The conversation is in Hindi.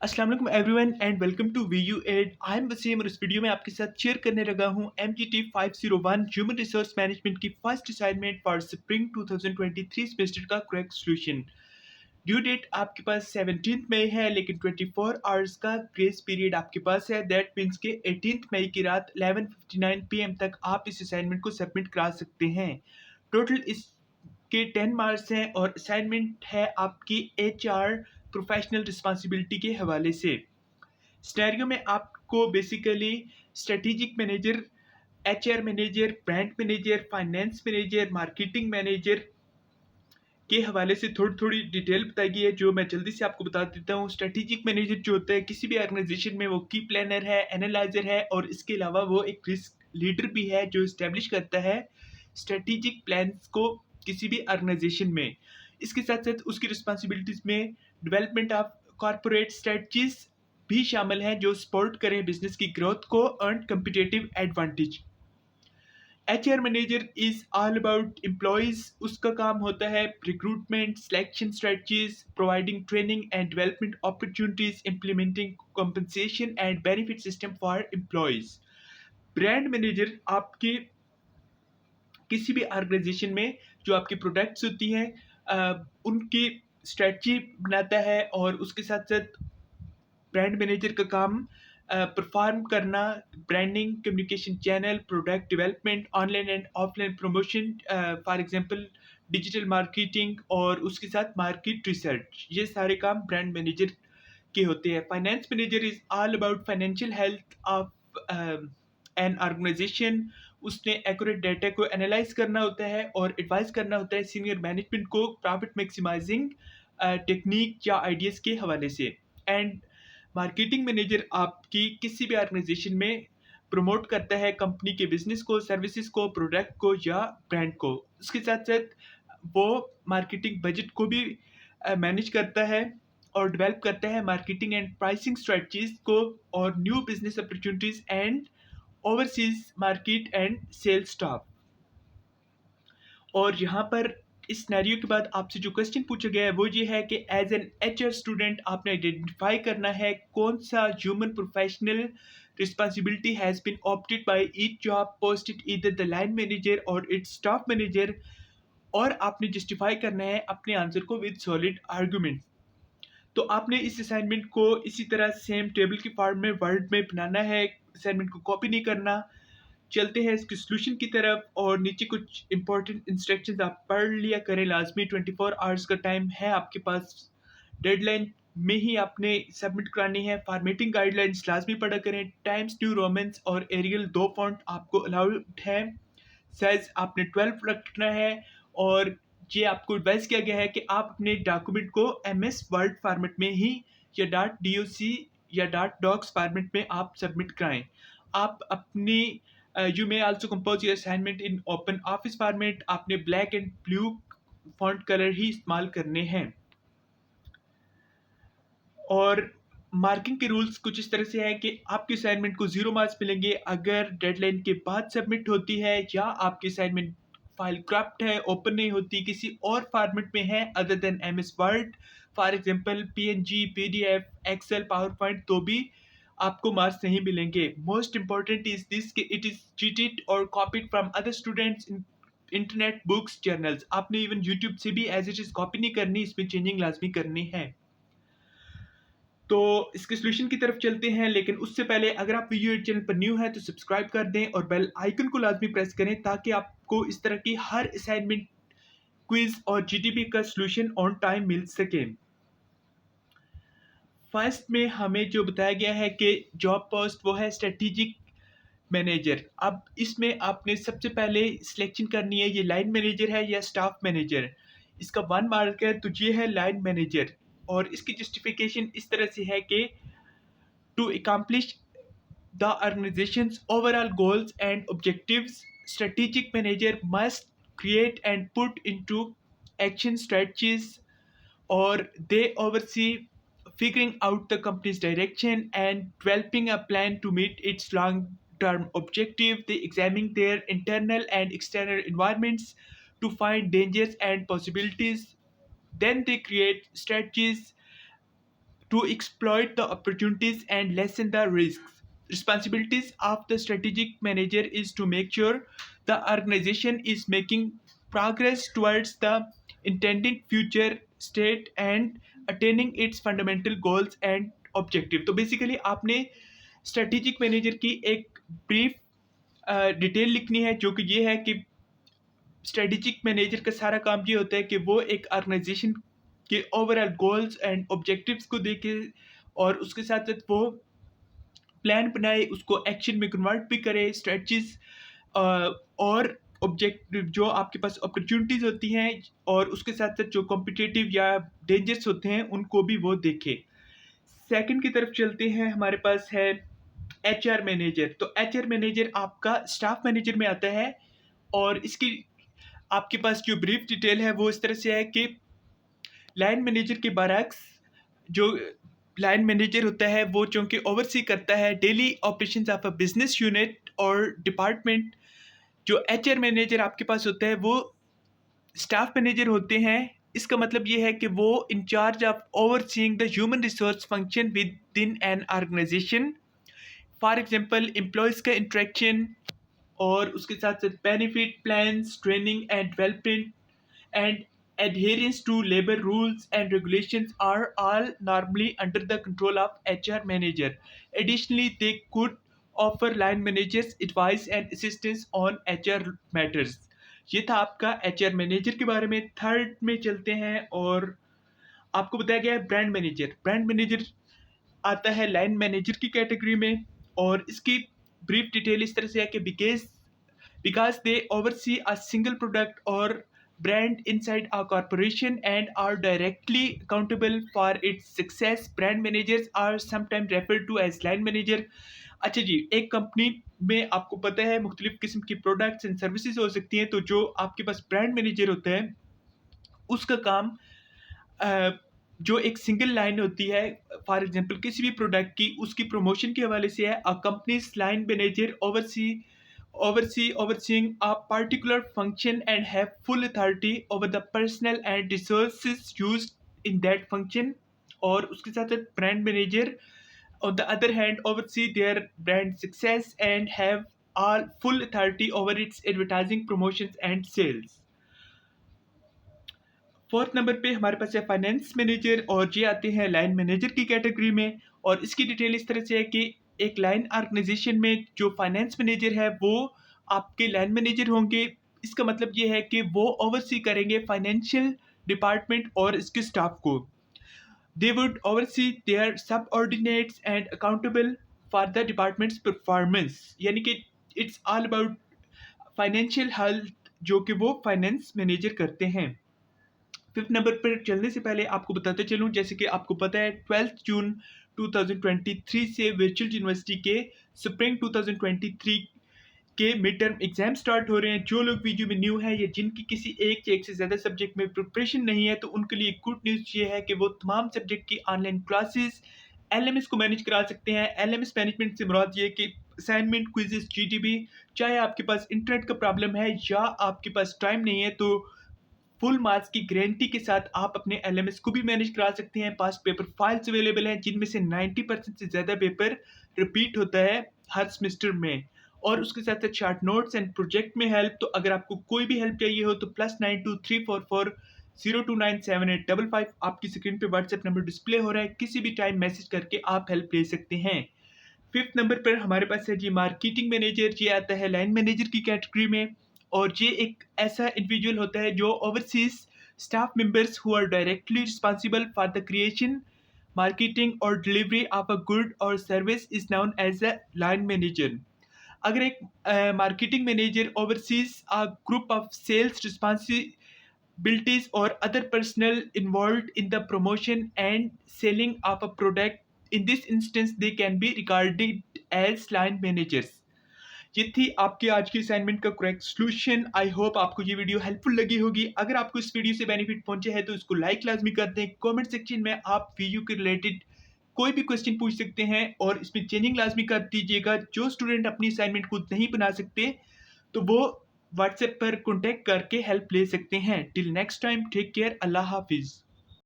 अस्सलाम वालेकुम everyone and welcome to V U ed. I am Wasim और इस वीडियो में आपके साथ शेयर करने लगा हूं MGT 501 ह्यूमन रिसोर्स मैनेजमेंट की first assignment for spring 2023 semester का करेक्ट सॉल्यूशन। ड्यू डेट आपके पास 17 मई है, लेकिन 24 आवर्स का ग्रेस पीरियड आपके पास है। दैट मीन्स के 18 मई की रात 11:59 PM तक आप इस असाइनमेंट को सबमिट करा सकते हैं। टोटल इसके 10 मार्क्स हैं और असाइनमेंट है आपकी HR प्रोफेशनल रिस्पॉन्सिबिलिटी के हवाले से। सिनेरियो में आपको basically strategic manager, HR manager, brand manager, finance manager, marketing manager के हवाले से थोड़ी थोड़ी डिटेल बताई गई है, जो मैं जल्दी से आपको बता देता हूँ। स्ट्रेटेजिक मैनेजर जो होता है किसी भी ऑर्गेनाइजेशन में, वो की प्लानर है, एनालाइजर है और इसके अलावा वो एक रिस्क लीडर भी है जो इस्टेब्लिश करता है स्ट्रेटेजिक प्लान्स को किसी भी ऑर्गेनाइजेशन में। इसके साथ साथ उसकी रिस्पॉन्सिबिलिटीज में डेवलपमेंट ऑफ कॉरपोरेट स्ट्रेटजीज भी शामिल हैं जो सपोर्ट करें बिजनेस की ग्रोथ को, earn competitive advantage. HR manager is all about employees. उसका काम होता है recruitment, selection strategies, providing training and development opportunities, implementing compensation and benefit system for employees. Brand manager आपके किसी भी ऑर्गेनाइजेशन में जो आपकी प्रोडक्ट्स होती हैं उनकी स्ट्रेटजी बनाता है, और उसके साथ साथ ब्रांड मैनेजर का काम परफॉर्म करना branding, communication channel, product development, online and offline promotion, for example digital marketing, और उसके साथ मार्केट रिसर्च। ये सारे काम ब्रांड मैनेजर के होते हैं। Finance manager is all about financial health of an organisation. उसने एक्यूरेट डाटा को एनालाइज करना होता है और एडवाइस करना होता है सीनियर मैनेजमेंट को प्रॉफिट मैक्सिमाइजिंग टेक्निक या आइडियाज के हवाले से। एंड मार्केटिंग मैनेजर आपकी किसी भी ऑर्गेनाइजेशन में प्रमोट करता है कंपनी के बिजनेस को, सर्विसेज को, प्रोडक्ट को या ब्रांड को। उसके साथ साथ वो मार्केटिंग बजट को भी मैनेज करता है और डेवलप करता है मार्केटिंग एंड प्राइसिंग स्ट्रेटजीज को, और new business opportunities and overseas market and sales staff. और यहाँ पर इस सिनेरियो के बाद आपसे जो क्वेश्चन पूछा गया है वो ये है कि एज एन HR स्टूडेंट आपने आइडेंटिफाई करना है कौन सा human professional responsibility has been opted by each job posted either the line manager और इट्स स्टाफ मैनेजर, और आपने जस्टिफाई करना है अपने आंसर को विद सॉलिड आर्गुमेंट। तो आपने इस असाइनमेंट को इसी तरह सेम टेबल के फॉर्म में वर्ड में बनाना है, असाइनमेंट को कॉपी नहीं करना। चलते हैं इसके सॉल्यूशन की तरफ, और नीचे कुछ इंपॉर्टेंट इंस्ट्रक्शंस आप पढ़ लिया करें लाजमी। 24 आवर्स का टाइम है आपके पास, डेडलाइन में ही आपने सबमिट करानी है। फॉर्मेटिंग गाइडलाइंस लाजमी पढ़ा करें। टाइम्स न्यू रोमन्स और एरियल 2 फॉन्ट आपको अलाउड है। साइज आपने 12 रखना है, और ये आपको एडवाइस किया गया है कि आप अपने डॉक्यूमेंट को MS वर्ड फॉर्मेट में ही या .doc या .docs फॉर्मेट में आप सबमिट कराएं। आप अपनी you may also compose your assignment in open office format. आपने black and blue font colour ही इस्तेमाल करने हैं। और मार्किंग के रूल्स कुछ इस तरह से है कि आपके असाइनमेंट को 0 मार्क्स मिलेंगे अगर डेडलाइन के बाद सबमिट होती है, या आपकी असाइनमेंट फाइल क्रप्ट है, ओपन नहीं होती, किसी और फॉर्मेट में है other than MS word, for example PNG, PDF, Excel, PowerPoint, तो भी आपको मार्क्स नहीं मिलेंगे। मोस्ट इंपॉर्टेंट इज दिस कि इट इज चीटेड और copied from other students in internet, books, journals. आपने इवन यूट्यूब से भी एज इट इज कॉपी नहीं करनी, इसमें चेंजिंग लाजमी करनी है। तो इसके सॉल्यूशन की तरफ चलते हैं, लेकिन उससे पहले अगर आप वीडियो चैनल पर न्यू है तो सब्सक्राइब कर दें और बेल आइकन को लाजमी प्रेस करें ताकि आपको इस तरह की हर असाइनमेंट, क्विज और GDP का सॉल्यूशन ऑन टाइम मिल सके। फर्स्ट में हमें जो बताया गया है कि जॉब पोस्ट वो है स्ट्रेटेजिक मैनेजर। अब इसमें आपने सबसे पहले सिलेक्शन करनी है ये लाइन मैनेजर है या स्टाफ मैनेजर। इसका 1 मार्क है, तो ये है लाइन मैनेजर। और इसकी जस्टिफिकेशन इस तरह से है कि to accomplish the organization's overall goals and objectives, strategic manager must create and put into action strategies, or they oversee figuring out the company's direction and developing a plan to meet its long-term objective. They examine their internal and external environments to find dangers and possibilities. Then they create strategies to exploit the opportunities and lessen the risks. Responsibilities of the strategic manager is to make sure the organization is making progress towards the intended future state and attaining its fundamental goals and objective. तो बेसिकली आपने स्ट्रेटेजिक मैनेजर की एक ब्रीफ डिटेल लिखनी है, जो कि ये है कि स्ट्रेटेजिक मैनेजर का सारा काम ये होता है कि वो एक ऑर्गेनाइजेशन के ओवरऑल गोल्स एंड ऑब्जेक्टिव्स को देखे और उसके साथ साथ वो प्लान बनाए, उसको एक्शन में कन्वर्ट भी करे, स्ट्रेटजीज और ऑब्जेक्टिव जो आपके पास अपॉर्चुनिटीज़ होती हैं और उसके साथ साथ जो कॉम्पिटिटिव या डेंजर्स होते हैं उनको भी वो देखे। सेकंड की तरफ चलते हैं, हमारे पास है एचआर मैनेजर। तो एचआर मैनेजर आपका स्टाफ मैनेजर में आता है और इसकी आपके पास जो ब्रीफ डिटेल है वो इस तरह से है कि लाइन मैनेजर के बरक्स जो लाइन मैनेजर होता है वो चूँकि ओवरसी करता है daily operations of a business unit और डिपार्टमेंट। जो एचआर मैनेजर आपके पास होता है वो स्टाफ मैनेजर होते हैं। इसका मतलब ये है कि वो in charge of overseeing the human resource function within an organisation. For example employees का इंटरेक्शन और उसके साथ साथ benefit plans, training and development and adherence to labor rules and regulations are all normally under the control of HR manager. Additionally, they could offer line managers advice and assistance on HR matters. ये था आपका HR मैनेजर के बारे में। थर्ड में चलते हैं और आपको बताया गया है ब्रांड मैनेजर। ब्रांड मैनेजर आता है लाइन मैनेजर की कैटेगरी में और इसकी ब्रीफ डिटेल इस तरह से है कि because they oversee a single product or brand inside a corporation and are directly accountable for its success. Brand managers are sometimes referred to as line manager. अच्छा जी, एक कंपनी में आपको पता है मुख्तलिफ किस्म की प्रोडक्ट्स एंड सर्विसेज हो सकती हैं, तो जो आपके पास ब्रांड मैनेजर होता है उसका काम जो एक सिंगल लाइन होती है, फॉर एग्जांपल किसी भी प्रोडक्ट की उसकी प्रमोशन के हवाले से है। A company's line manager overseeing a particular function and have full authority over the personnel and resources used in that function। और उसके साथ साथ brand manager on the other hand oversee their brand success and have all full authority over its advertising, promotions and sales। Fourth number पे हमारे पास है फाइनेंस मैनेजर और ये आते हैं लाइन मैनेजर की कैटेगरी में। और इसकी डिटेल इस तरह से है कि एक लाइन ऑर्गेनाइजेशन में जो फाइनेंस मैनेजर है वो आपके लाइन मैनेजर होंगे। इसका मतलब ये है कि वो ओवरसी करेंगे फाइनेंशियल डिपार्टमेंट और इसके स्टाफ को। They would oversee their subordinates and accountable for the department's performance, यानी कि it's all about financial health जो कि वो फाइनेंस मैनेजर करते हैं। फिफ्थ नंबर पर चलने से पहले आपको बताते चलूँ, जैसे कि आपको पता है 12 जून 2023 से वर्चुअल यूनिवर्सिटी के स्प्रिंग 2023 के मिड टर्म एग्जाम स्टार्ट हो रहे हैं। जो लोग वीडियो में न्यू है या जिनकी किसी एक या एक से ज़्यादा सब्जेक्ट में प्रिपरेशन नहीं है, तो उनके लिए गुड न्यूज़ ये है कि वो तमाम सब्जेक्ट की ऑनलाइन क्लासेस LMS को मैनेज करा सकते हैं। LMS मैनेजमेंट से मुराद ये कि असाइनमेंट, क्विजेस, GTB, चाहे आपके पास इंटरनेट का प्रॉब्लम है या आपके पास टाइम नहीं है, तो फुल मार्क्स की गारंटी के साथ आप अपने LMS को भी मैनेज करा सकते हैं। पास्ट पेपर फाइल्स अवेलेबल हैं जिनमें से 90% से ज़्यादा पेपर रिपीट होता है हर सेमेस्टर में। और उसके साथ साथ शार्ट नोट्स एंड प्रोजेक्ट में हेल्प। तो अगर आपको कोई भी हेल्प चाहिए हो तो +923440297855 आपकी स्क्रीन पे व्हाट्सएप नंबर डिस्प्ले हो रहा है, किसी भी टाइम मैसेज करके आप हेल्प ले सकते हैं। फिफ्थ नंबर पर हमारे पास है जी मार्केटिंग मैनेजर। ये आता है लाइन मैनेजर की कैटेगरी में और ये एक ऐसा इंडिविजुअल होता है जो overseas staff members who are directly responsible for the creation, marketing और डिलीवरी ऑफ अ गुड और service is known as a line manager. अगर एक marketing manager overseas a group of sales responsibilities or other personnel involved in the promotion and selling of a product, in this instance they can be regarded as line managers। ये थी आपकी आज की असाइनमेंट का करेक्ट सॉल्यूशन। आई होप आपको ये वीडियो हेल्पफुल लगी होगी। अगर आपको इस वीडियो से बेनिफिट पहुंचे हैं तो इसको लाइक लाजमी कर दें। कमेंट सेक्शन में आप वीडियो के रिलेटेड कोई भी क्वेश्चन पूछ सकते हैं और इसमें चेंजिंग लाजमी कर दीजिएगा। जो स्टूडेंट अपनी असाइनमेंट खुद नहीं बना सकते तो वो व्हाट्सएप पर कॉन्टेक्ट करके हेल्प ले सकते हैं। Till next time, take care, अल्लाह हाफिज़।